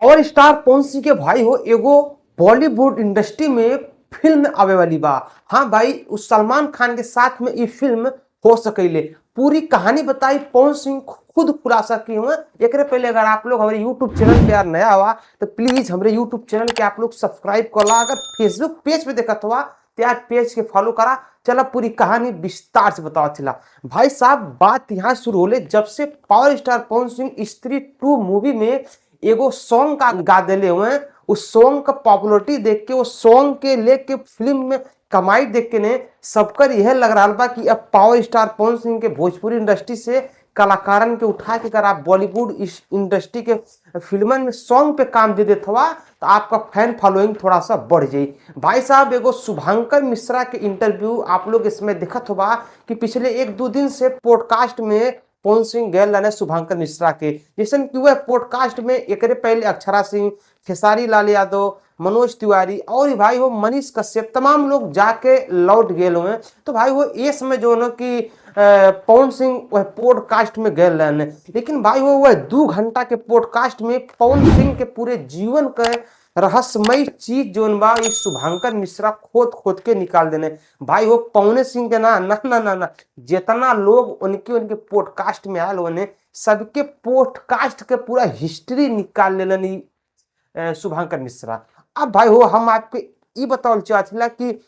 Power star Pawan Singh के भाई हो एगो बॉलीवुड इंडस्ट्री में फिल्म आवे वाली बा। हाँ भाई, उस सलमान खान के साथ में ये फिल्म हो सकेले। पूरी कहानी बताई पवन सिंह खुद खुलासा किए हुए। एक पहले अगर आप लोग हमारे यूट्यूब चैनल पे यार नया हुआ तो प्लीज हमारे यूट्यूब चैनल के आप लोग सब्सक्राइब कर ला। अगर फेसबुक पेज पे देखा हुआ तो यार पेज के फॉलो करा। चला पूरी कहानी विस्तार से बताओ चला भाई साहब। बात यहाँ शुरू होले जब से पावर स्टार पवन सिंह स्त्री 2 मूवी में एगो सॉन्ग का गा दिले हुए हैं। उस सॉन्ग का पॉपुलरिटी देख के, उस सॉन्ग के लेके फिल्म में कमाई देख के ने सबकर यह लग रहा बा कि अब पावर स्टार पवन सिंह के भोजपुरी इंडस्ट्री से कलाकारन के उठा के अगर आप बॉलीवुड इस इंडस्ट्री के फिल्मन में सॉन्ग पे काम दे देते हुआ तो आपका फैन फॉलोइंग थोड़ा सा बढ़ जाए। भाई साहब एगो शुभंकर मिश्रा के इंटरव्यू आप लोग इसमें दिखत होगा कि पिछले 1-2 दिन से पॉडकास्ट में पवन सिंह गैल रहने शुभंकर मिश्रा के जैसे कि वह पॉडकास्ट में एक पहले अक्षरा सिंह, खेसारी लाल यादव, मनोज तिवारी और भाई वो मनीष कश्यप तमाम लोग जाके लौट गए हुए हैं। तो भाई वो ये समय जो ना कि पवन सिंह वह पॉडकास्ट में गए रहने, लेकिन भाई वो वह 2 घंटा के पॉडकास्ट में पवन सिंह के पूरे जीवन के रहस्यमय चीज जो बा ये शुभंकर मिश्रा खोद खोद के निकाल देने। भाई वो पवन सिंह के ना ना ना ना ना जितना लोग उनके पॉडकास्ट में आयल होने सबके पॉडकास्ट के पूरा हिस्ट्री निकाल लेनी शुभंकर मिश्रा। अब भाई हो हम आपके ये बताओ चाहला कि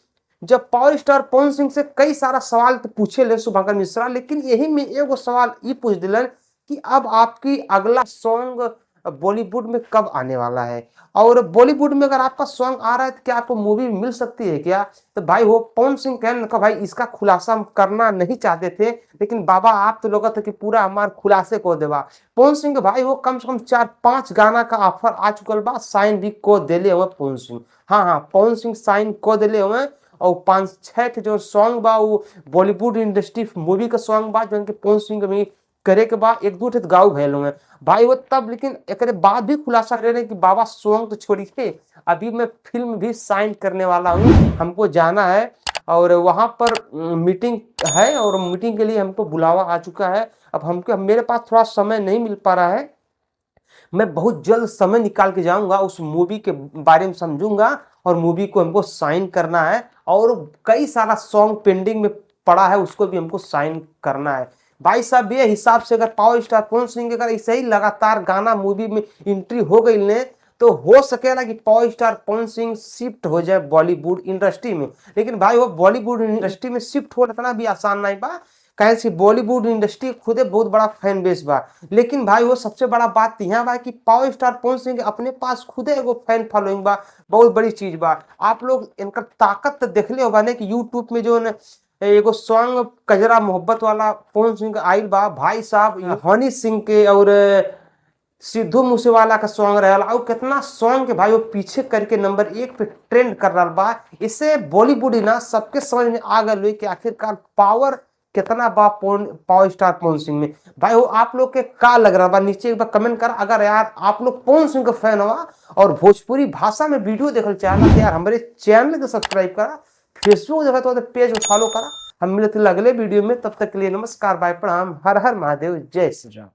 जब पावर स्टार पवन सिंह से कई सारा सवाल तो पूछे ले शुभंकर मिश्रा, लेकिन यही में एगो सवाल ये पूछ दिलन कि अब आपकी अगला सॉन्ग बॉलीवुड में कब आने वाला है और बॉलीवुड में अगर आपका सॉन्ग आ रहा है तो क्या आपको मूवी मिल सकती है क्या। तो भाई वो पवन सिंह कहने लगा भाई इसका खुलासा हम करना नहीं चाहते थे, लेकिन बाबा आप तो लोग थे कि पूरा हमारे खुलासे को देवा। पवन सिंह के भाई वो कम से कम 4-5 गाना का ऑफर आ चुकल बा, साइन भी को दिले हुए पवन सिंह। हाँ पवन सिंह साइन को दिले हुए और 5-6 के जो सॉन्ग बा वो बॉलीवुड इंडस्ट्री मूवी का सॉन्ग बा जो पवन सिंह में करे के बाद 1-2 ठे गाँव भैल हुए भाई वो तब। लेकिन एक बाद भी खुलासा कर रहे हैं कि बाबा सॉन्ग तो छोड़िए, अभी मैं फिल्म भी साइन करने वाला हूँ, हमको जाना है और वहां पर मीटिंग है और मीटिंग के लिए हमको बुलावा आ चुका है। अब हमको मेरे पास थोड़ा समय नहीं मिल पा रहा है, मैं बहुत जल्द समय निकाल के जाऊंगा, उस मूवी के बारे में समझूंगा और मूवी को हमको साइन करना है और कई सारा सॉन्ग पेंडिंग में पड़ा है उसको भी हमको साइन करना है। भाई साहब ये हिसाब से अगर पावर स्टार पवन सिंह अगर ऐसे ही लगातार गाना मूवी में एंट्री हो गई ने तो हो सकेला कि power star Pawan Singh shift हो जाए बॉलीवुड इंडस्ट्री में। लेकिन भाई वो बॉलीवुड इंडस्ट्री में शिफ्ट होना इतना भी आसान नहीं बा, कहे कि बॉलीवुड इंडस्ट्री खुदे बहुत बड़ा फैन बेस बा। लेकिन भाई वो सबसे बड़ा बात यहाँ बा कि पावर स्टार पवन सिंह अपने पास खुदे एगो फैन फॉलोइंग बा, बहुत बड़ी चीज बा। आप लोग इनका ताकत देख ले होगा कि यूट्यूब में जो एगो सॉन्ग कजरा मोहब्बत वाला पवन सिंह का आइल बा भाई साहब, हनी सिंह के और सिद्धू मूसेवाला का सॉन्ग रहला और कितना सॉन्ग के भाई वो पीछे करके नंबर 1 पे ट्रेंड कर रहा बा। इससे बॉलीवुड ही ना सबके समझ में आ गए कि आखिरकार पावर कितना बा पावर स्टार पवन सिंह में। भाई वो आप लोग के का लग रहा बा नीचे एक बार कमेंट कर। अगर यार आप लोग पवन सिंह का फैन हुआ और भोजपुरी भाषा में वीडियो देखना चाहना तो यार हमारे चैनल को सब्सक्राइब करा, फेसबुक देखा तो पेज को फॉलो करा। हम मिलते अगले वीडियो में, तब तक के लिए नमस्कार, बाय, प्रणाम, हर हर महादेव, जय श्री राम।